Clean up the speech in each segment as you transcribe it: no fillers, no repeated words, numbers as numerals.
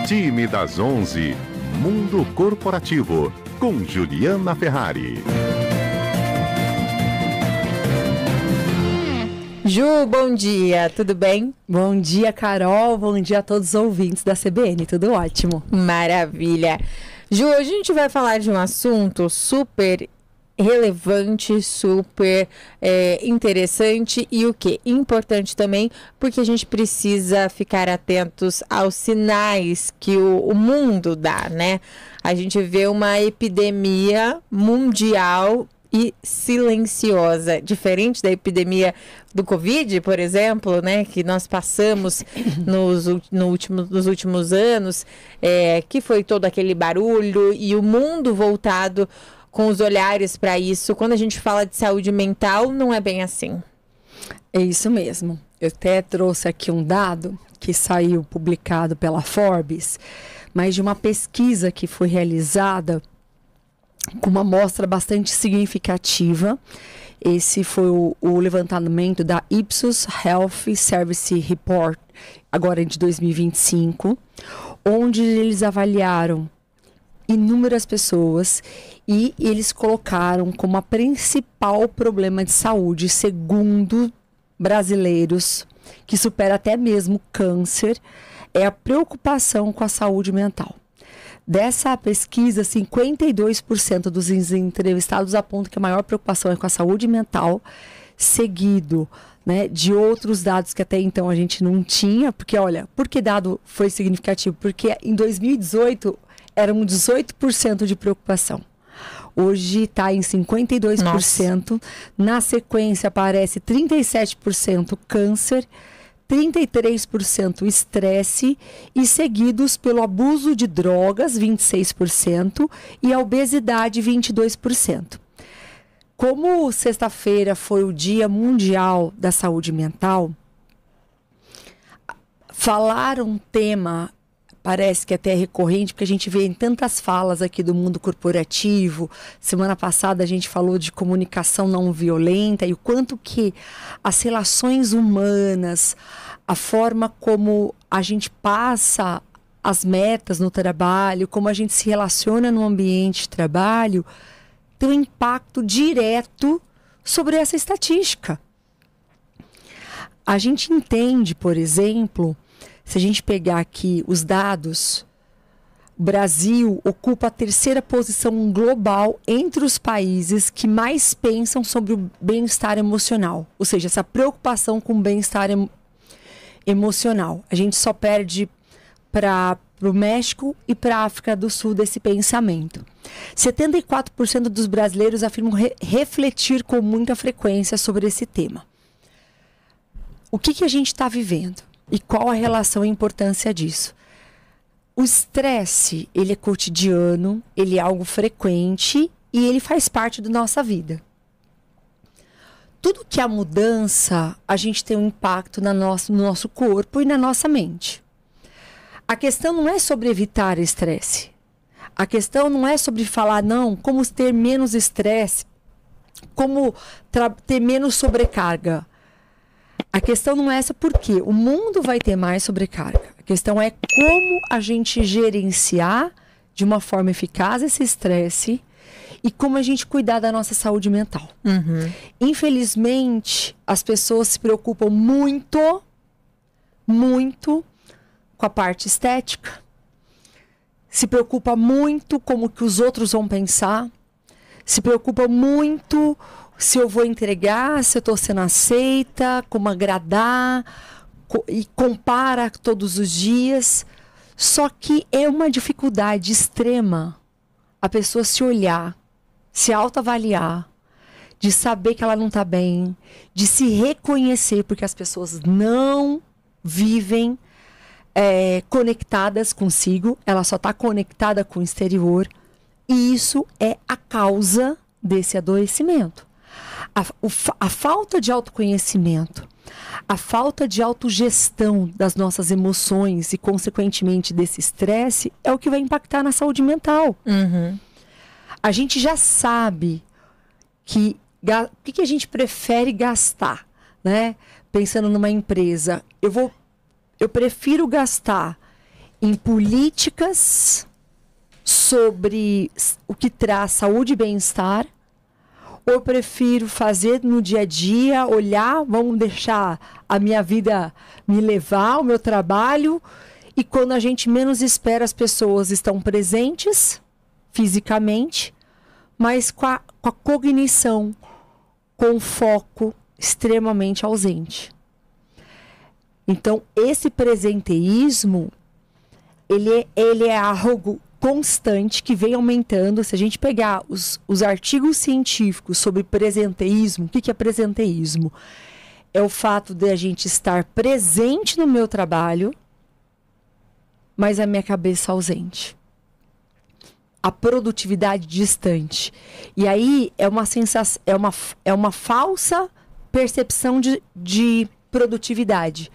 Time das 11, Mundo Corporativo, com Juliana Ferrari. Ju, bom dia, tudo bem? Bom dia, Carol, bom dia a todos os ouvintes da CBN, tudo ótimo. Maravilha. Ju, hoje a gente vai falar de um assunto super relevante, super interessante e o que? Importante também, porque a gente precisa ficar atentos aos sinais que o mundo dá, né? A gente vê uma epidemia mundial e silenciosa, diferente da epidemia do Covid, por exemplo, né, que nós passamos nos últimos anos, que foi todo aquele barulho e o mundo voltado com os olhares para isso. Quando a gente fala de saúde mental, não é bem assim. É isso mesmo. Eu até trouxe aqui um dado que saiu publicado pela Forbes, mas de uma pesquisa que foi realizada com uma amostra bastante significativa. Esse foi o levantamento da Ipsos Health Service Report, agora de 2025, onde eles avaliaram inúmeras pessoas e eles colocaram como a principal problema de saúde, segundo brasileiros, que supera até mesmo câncer, é a preocupação com a saúde mental. Dessa pesquisa, 52% dos entrevistados apontam que a maior preocupação é com a saúde mental, seguido, né, de outros dados que até então a gente não tinha, porque olha, por que dado foi significativo? Porque em 2018 era um 18% de preocupação. Hoje está em 52%. Nossa. Na sequência aparece 37% câncer, 33% estresse e seguidos pelo abuso de drogas, 26%, e a obesidade, 22%. Como sexta-feira foi o Dia Mundial da Saúde Mental, falar um tema parece que até é recorrente, porque a gente vê em tantas falas aqui do mundo corporativo. Semana passada a gente falou de comunicação não violenta e o quanto que as relações humanas, a forma como a gente passa as metas no trabalho, como a gente se relaciona no ambiente de trabalho, tem um impacto direto sobre essa estatística. A gente entende, por exemplo, se a gente pegar aqui os dados, o Brasil ocupa a 3ª posição global entre os países que mais pensam sobre o bem-estar emocional. Ou seja, essa preocupação com o bem-estar emocional. A gente só perde para o México e para a África do Sul desse pensamento. 74% dos brasileiros afirmam refletir com muita frequência sobre esse tema. O que a gente está vivendo? E qual a relação e a importância disso? O estresse, ele é cotidiano, ele é algo frequente e ele faz parte da nossa vida. Tudo que é mudança, a gente tem um impacto no nosso corpo e na nossa mente. A questão não é sobre evitar estresse. A questão não é sobre falar, não, como ter menos estresse, como ter menos sobrecarga. A questão não é essa, porque o mundo vai ter mais sobrecarga. A questão é como a gente gerenciar de uma forma eficaz esse estresse e como a gente cuidar da nossa saúde mental. Uhum. Infelizmente, as pessoas se preocupam muito com a parte estética, se preocupa muito com o que os outros vão pensar, se preocupa muito se eu vou entregar, se eu estou sendo aceita, como agradar, e compara todos os dias. Só que é uma dificuldade extrema a pessoa se olhar, se autoavaliar, de saber que ela não está bem, de se reconhecer, porque as pessoas não vivem conectadas consigo, ela só está conectada com o exterior, e isso é a causa desse adoecimento. A falta de autoconhecimento, a falta de autogestão das nossas emoções e, consequentemente, desse estresse é o que vai impactar na saúde mental. Uhum. A gente já sabe o que a gente prefere gastar, né? Pensando numa empresa, eu prefiro gastar em políticas sobre o que traz saúde e bem-estar, ou eu prefiro fazer no dia a dia, olhar, vamos deixar a minha vida me levar, o meu trabalho, e quando a gente menos espera, as pessoas estão presentes fisicamente, mas com a cognição, com foco extremamente ausente. Então, esse presenteísmo, ele é algo constante que vem aumentando. Se a gente pegar os artigos científicos sobre presenteísmo, o que é presenteísmo? É o fato de a gente estar presente no meu trabalho, mas a minha cabeça ausente. A produtividade distante. E aí é uma sensação, é uma falsa percepção de produtividade.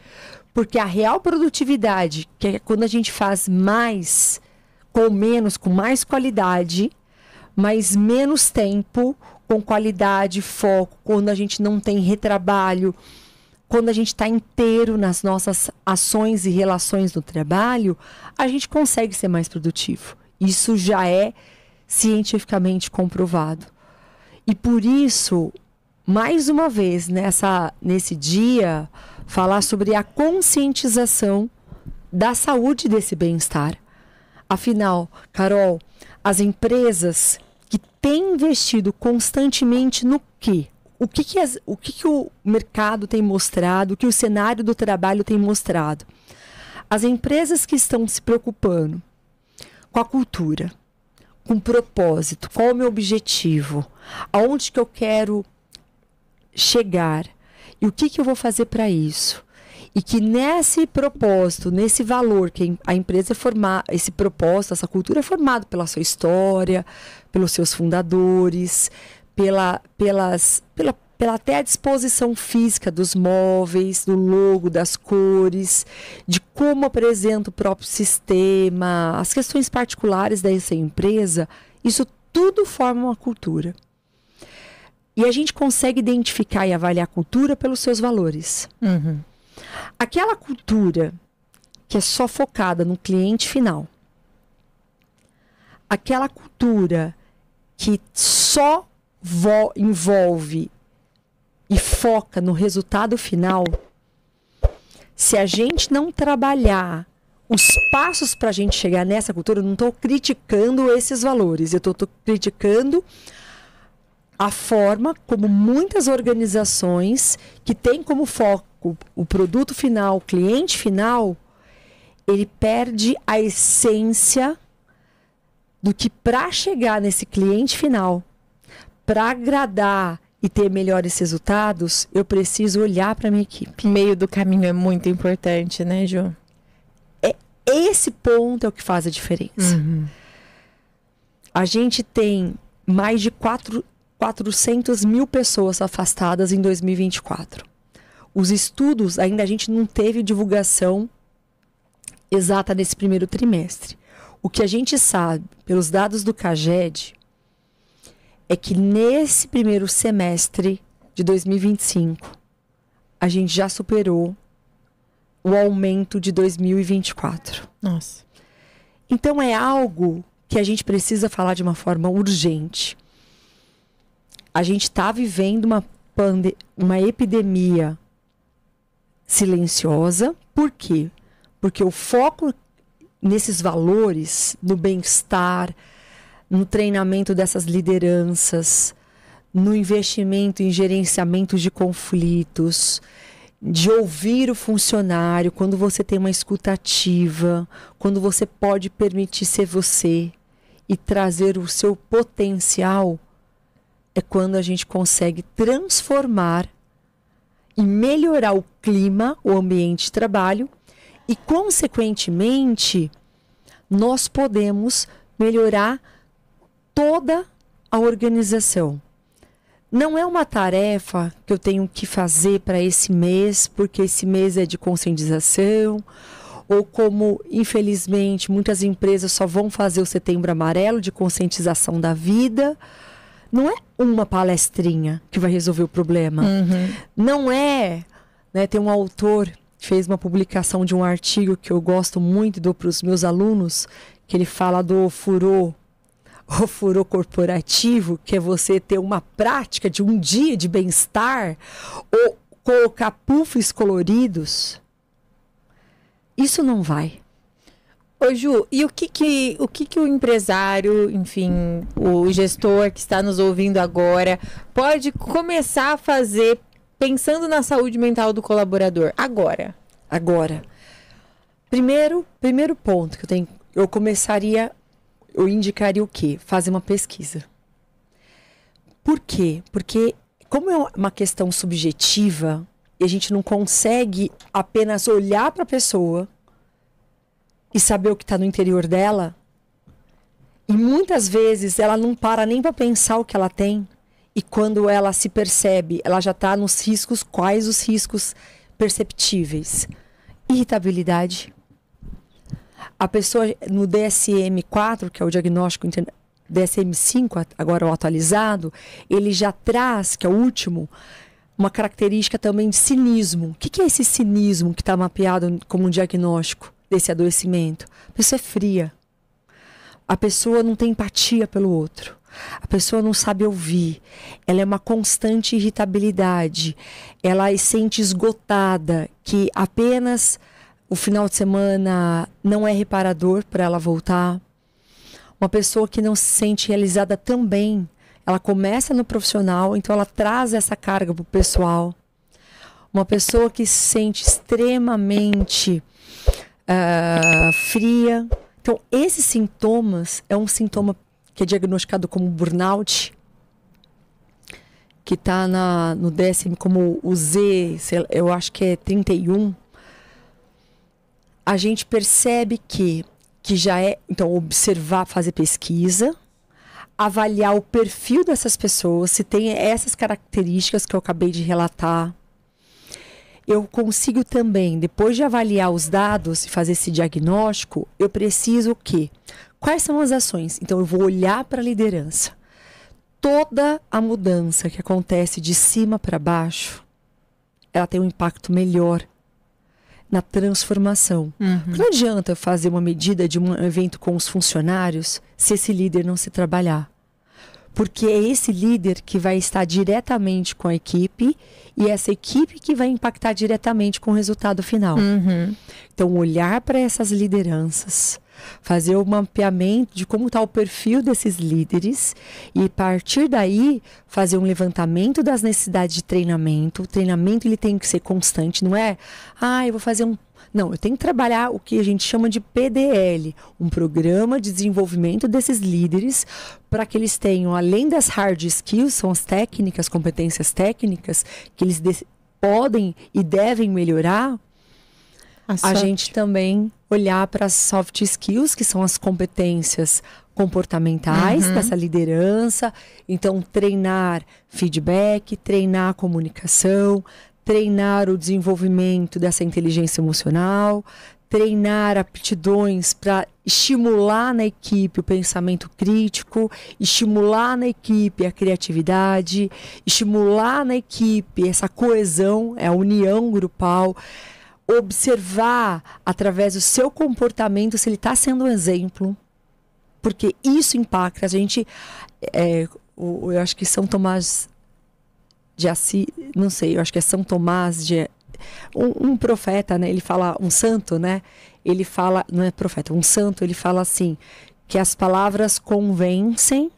Porque a real produtividade, que é quando a gente faz mais com menos, com mais qualidade, mas menos tempo, com qualidade, foco, quando a gente não tem retrabalho, quando a gente está inteiro nas nossas ações e relações no trabalho, a gente consegue ser mais produtivo. Isso já é cientificamente comprovado. E por isso, mais uma vez, nesse dia, falar sobre a conscientização da saúde desse bem-estar. Afinal, Carol, as empresas que têm investido constantemente no quê? O que o mercado tem mostrado, o que o cenário do trabalho tem mostrado? As empresas que estão se preocupando com a cultura, com o propósito, qual é o meu objetivo, aonde que eu quero chegar e o que eu vou fazer para isso. E que nesse propósito, nesse valor que a empresa é formada, esse propósito, essa cultura é formada pela sua história, pelos seus fundadores, pela até a disposição física dos móveis, do logo, das cores, de como apresenta o próprio sistema, as questões particulares dessa empresa, isso tudo forma uma cultura. E a gente consegue identificar e avaliar a cultura pelos seus valores. Uhum. Aquela cultura que é só focada no cliente final, aquela cultura que só envolve e foca no resultado final, se a gente não trabalhar os passos para a gente chegar nessa cultura, eu não estou criticando esses valores, eu estou criticando a forma como muitas organizações que têm como foco o produto final, o cliente final, ele perde a essência do que para chegar nesse cliente final, para agradar e ter melhores resultados, eu preciso olhar para a minha equipe. Meio do caminho é muito importante, né, Ju? Esse ponto é o que faz a diferença. Uhum. A gente tem mais de 400 mil pessoas afastadas em 2024. Os estudos, ainda a gente não teve divulgação exata nesse primeiro trimestre. O que a gente sabe, pelos dados do CAGED, é que nesse primeiro semestre de 2025, a gente já superou o aumento de 2024. Nossa. Então é algo que a gente precisa falar de uma forma urgente. A gente está vivendo uma epidemia silenciosa. Por quê? Porque o foco nesses valores, no bem-estar, no treinamento dessas lideranças, no investimento em gerenciamento de conflitos, de ouvir o funcionário, quando você tem uma escuta ativa, quando você pode permitir ser você e trazer o seu potencial, é quando a gente consegue transformar e melhorar o clima, o ambiente de trabalho e, consequentemente, nós podemos melhorar toda a organização. Não é uma tarefa que eu tenho que fazer para esse mês, porque esse mês é de conscientização, ou como, infelizmente, muitas empresas só vão fazer o Setembro Amarelo de conscientização da vida. Não é uma palestrinha que vai resolver o problema. Uhum. Não é, né, tem um autor fez uma publicação de um artigo que eu gosto muito e dou para os meus alunos, que ele fala do furor, o furor corporativo, que é você ter uma prática de um dia de bem-estar ou colocar puffs coloridos. Isso não vai. Ô Ju, e o que o empresário, enfim, o gestor que está nos ouvindo agora pode começar a fazer pensando na saúde mental do colaborador agora? Agora, primeiro ponto que eu indicaria o quê? Fazer uma pesquisa. Por quê? Porque como é uma questão subjetiva e a gente não consegue apenas olhar para a pessoa e saber o que está no interior dela, e muitas vezes ela não para nem para pensar o que ela tem, e quando ela se percebe, ela já está nos riscos. Quais os riscos perceptíveis? Irritabilidade. A pessoa no DSM-4, que é o diagnóstico DSM-5, agora o atualizado, ele já traz, que é o último, uma característica também de cinismo. O que é esse cinismo que está mapeado como um diagnóstico desse adoecimento? A pessoa é fria. A pessoa não tem empatia pelo outro. A pessoa não sabe ouvir. Ela é uma constante irritabilidade. Ela se sente esgotada, que apenas o final de semana não é reparador para ela voltar. Uma pessoa que não se sente realizada também. Ela começa no profissional, então ela traz essa carga para o pessoal. Uma pessoa que se sente extremamente fria. Então, esses sintomas é um sintoma que é diagnosticado como burnout, que está no décimo como o Z, eu acho que é 31. A gente percebe que já é, então, observar, fazer pesquisa, avaliar o perfil dessas pessoas, se tem essas características que eu acabei de relatar. Eu consigo também, depois de avaliar os dados e fazer esse diagnóstico, eu preciso o quê? Quais são as ações? Então, eu vou olhar para a liderança. Toda a mudança que acontece de cima para baixo, ela tem um impacto melhor na transformação. Não adianta eu fazer uma medida de um evento com os funcionários se esse líder não se trabalhar. Porque é esse líder que vai estar diretamente com a equipe e essa equipe que vai impactar diretamente com o resultado final. Então, olhar para essas lideranças, fazer o mapeamento de como está o perfil desses líderes e, a partir daí, fazer um levantamento das necessidades de treinamento. O treinamento ele tem que ser constante, não é? Eu vou fazer um... Não, eu tenho que trabalhar o que a gente chama de PDL, um programa de desenvolvimento desses líderes, para que eles tenham, além das hard skills, são as técnicas, competências técnicas, que eles podem e devem melhorar, a gente também olhar para as soft skills, que são as competências comportamentais dessa liderança. Então, treinar feedback, treinar comunicação, treinar o desenvolvimento dessa inteligência emocional, treinar aptidões para estimular na equipe o pensamento crítico, estimular na equipe a criatividade, estimular na equipe essa coesão, a união grupal, observar através do seu comportamento se ele está sendo um exemplo, porque isso impacta. A gente, eu acho que São Tomás de Assis, não sei, eu acho que é São Tomás de... Um profeta, né? Ele fala, um santo, né? Ele fala, não é profeta, um santo, ele fala assim, que as palavras convencem,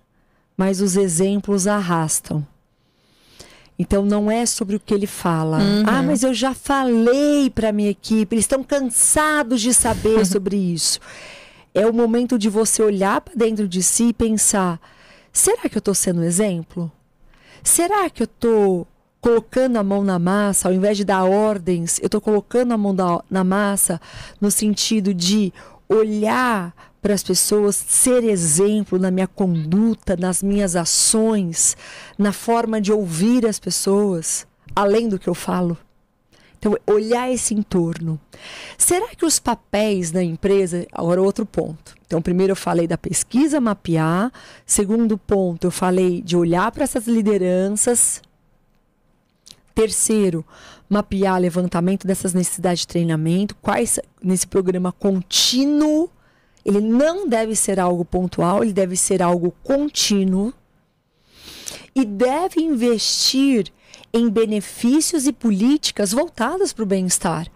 mas os exemplos arrastam. Então, não é sobre o que ele fala. Mas eu já falei para a minha equipe, eles estão cansados de saber sobre isso. É o momento de você olhar para dentro de si e pensar, será que eu estou sendo exemplo? Será que eu estou colocando a mão na massa, ao invés de dar ordens, eu estou colocando a mão na massa no sentido de olhar para as pessoas, ser exemplo na minha conduta, nas minhas ações, na forma de ouvir as pessoas, além do que eu falo? Então, olhar esse entorno. Será que os papéis da empresa... Agora, outro ponto. Então, primeiro eu falei da pesquisa, mapear. Segundo ponto, eu falei de olhar para essas lideranças. Terceiro, mapear levantamento dessas necessidades de treinamento, quais nesse programa contínuo. Ele não deve ser algo pontual, ele deve ser algo contínuo. E deve investir em benefícios e políticas voltadas para o bem-estar.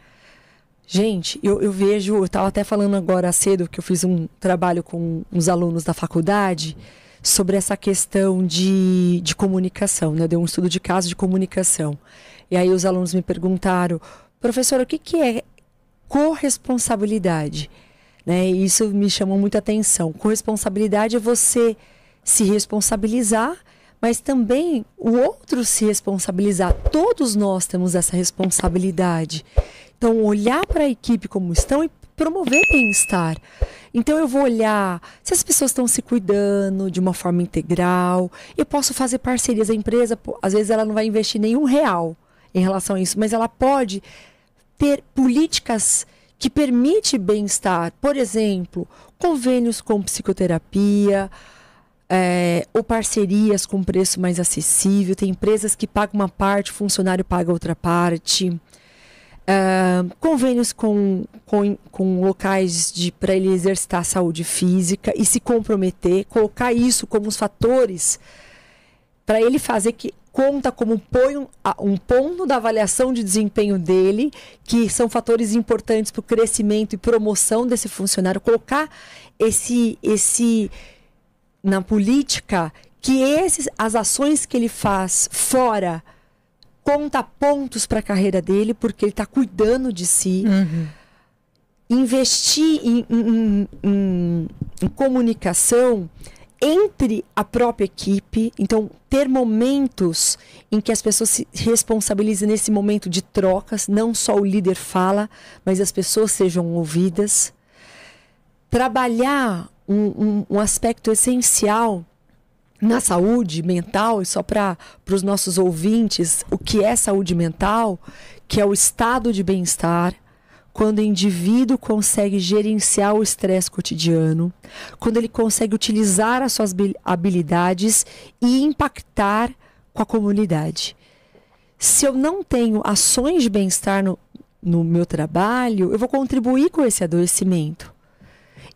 Gente, eu vejo, eu estava até falando agora cedo que eu fiz um trabalho com uns alunos da faculdade sobre essa questão de comunicação, né? Deu um estudo de caso de comunicação. E aí os alunos me perguntaram, professora, o que é corresponsabilidade? Né? E isso me chamou muita atenção. Corresponsabilidade é você se responsabilizar, mas também o outro se responsabilizar. Todos nós temos essa responsabilidade. Então, olhar para a equipe como estão e promover bem-estar. Então, eu vou olhar se as pessoas estão se cuidando de uma forma integral. Eu posso fazer parcerias. A empresa, às vezes, ela não vai investir nenhum real em relação a isso, mas ela pode ter políticas que permitem bem-estar. Por exemplo, convênios com psicoterapia, ou parcerias com preço mais acessível. Tem empresas que pagam uma parte, o funcionário paga outra parte. Convênios com locais para ele exercitar a saúde física e se comprometer, colocar isso como os fatores para ele fazer que conta como um ponto da avaliação de desempenho dele, que são fatores importantes para o crescimento e promoção desse funcionário, colocar esse na política, que as ações que ele faz fora conta pontos para a carreira dele, porque ele está cuidando de si. Investir em comunicação entre a própria equipe. Então, ter momentos em que as pessoas se responsabilizem nesse momento de trocas, não só o líder fala, mas as pessoas sejam ouvidas. Trabalhar um aspecto essencial na saúde mental, e só para os nossos ouvintes, o que é saúde mental, que é o estado de bem-estar, quando o indivíduo consegue gerenciar o estresse cotidiano, quando ele consegue utilizar as suas habilidades e impactar com a comunidade. Se eu não tenho ações de bem-estar no meu trabalho, eu vou contribuir com esse adoecimento.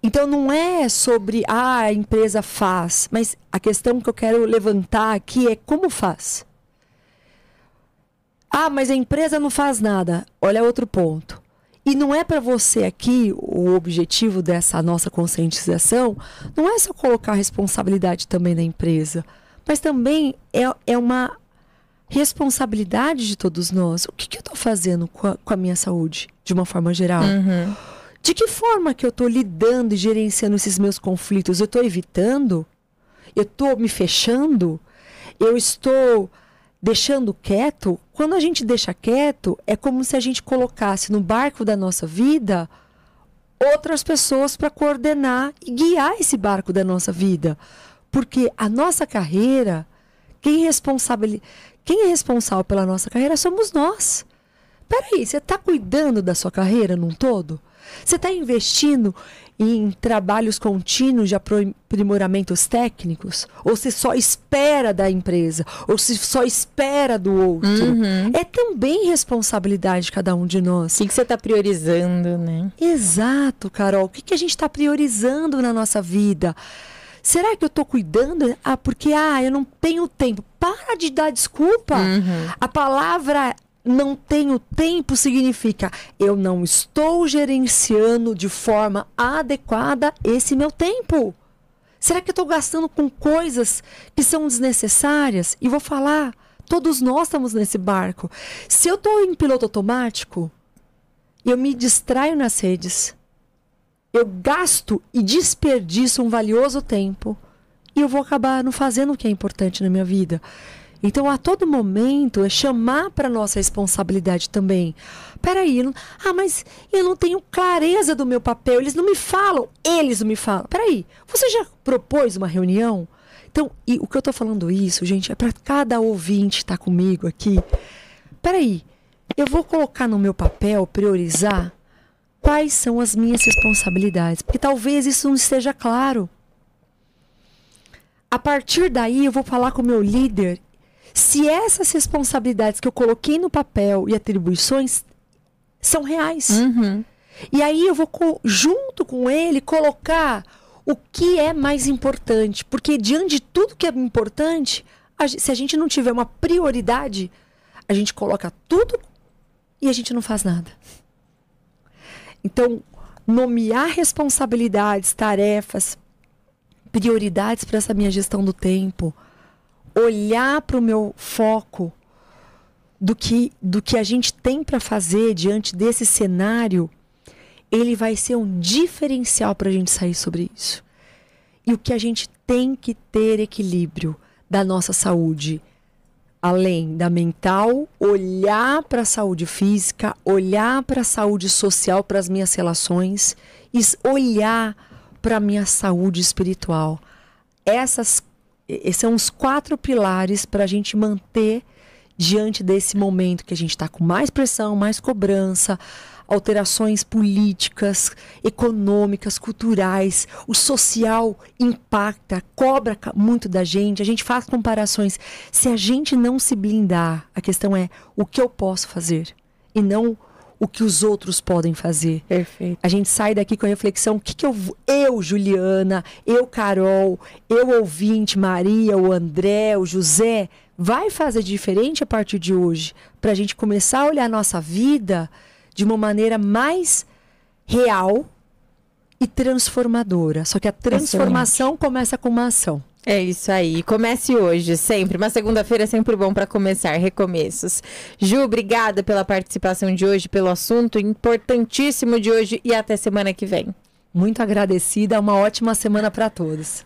Então, não é sobre a empresa faz, mas a questão que eu quero levantar aqui é como faz. Mas a empresa não faz nada. Olha outro ponto. E não é para você aqui, o objetivo dessa nossa conscientização, não é só colocar a responsabilidade também na empresa, mas também é uma responsabilidade de todos nós. O que eu estou fazendo com a minha saúde, de uma forma geral? De que forma que eu estou lidando e gerenciando esses meus conflitos? Eu estou evitando? Eu estou me fechando? Eu estou deixando quieto? Quando a gente deixa quieto, é como se a gente colocasse no barco da nossa vida outras pessoas para coordenar e guiar esse barco da nossa vida. Porque a nossa carreira, quem é responsável pela nossa carreira somos nós. Peraí, você está cuidando da sua carreira num todo? Você está investindo em trabalhos contínuos de aprimoramentos técnicos? Ou você só espera da empresa? Ou você só espera do outro? É também responsabilidade de cada um de nós. O que você está priorizando, né? Exato, Carol. O que a gente está priorizando na nossa vida? Será que eu estou cuidando? Porque eu não tenho tempo. Para de dar desculpa. A palavra não tenho tempo significa eu não estou gerenciando de forma adequada esse meu tempo. Será que eu estou gastando com coisas que são desnecessárias? E vou falar, todos nós estamos nesse barco. Se eu estou em piloto automático, eu me distraio nas redes. Eu gasto e desperdiço um valioso tempo. E eu vou acabar não fazendo o que é importante na minha vida. Então, a todo momento, é chamar para a nossa responsabilidade também. Peraí, mas eu não tenho clareza do meu papel, eles não me falam. Peraí, você já propôs uma reunião? Então, e o que eu estou falando isso, gente, é para cada ouvinte estar comigo aqui. Peraí, eu vou colocar no meu papel, priorizar, quais são as minhas responsabilidades. Porque talvez isso não esteja claro. A partir daí, eu vou falar com o meu líder. se essas responsabilidades que eu coloquei no papel e atribuições são reais. E aí eu vou, junto com ele, colocar o que é mais importante. Porque diante de tudo que é importante, se a gente não tiver uma prioridade, a gente coloca tudo e a gente não faz nada. Então, nomear responsabilidades, tarefas, prioridades para essa minha gestão do tempo, olhar para o meu foco do que a gente tem para fazer diante desse cenário, ele vai ser um diferencial para a gente sair sobre isso. E o que a gente tem que ter equilíbrio da nossa saúde, além da mental, olhar para a saúde física, olhar para a saúde social, para as minhas relações, e olhar para a minha saúde espiritual. Esses são os 4 pilares para a gente manter diante desse momento que a gente está com mais pressão, mais cobrança, alterações políticas, econômicas, culturais. O social impacta, cobra muito da gente. A gente faz comparações. Se a gente não se blindar, a questão é o que eu posso fazer e não o que os outros podem fazer. Perfeito. A gente sai daqui com a reflexão, o que eu, Juliana, eu, Carol, eu, ouvinte, Maria, o André, o José, vai fazer diferente a partir de hoje, para a gente começar a olhar a nossa vida de uma maneira mais real e transformadora. Só que a transformação começa com uma ação. É isso aí. Comece hoje, sempre. Uma segunda-feira é sempre bom para começar, recomeços. Ju, obrigada pela participação de hoje, pelo assunto importantíssimo de hoje e até semana que vem. Muito agradecida. Uma ótima semana para todos.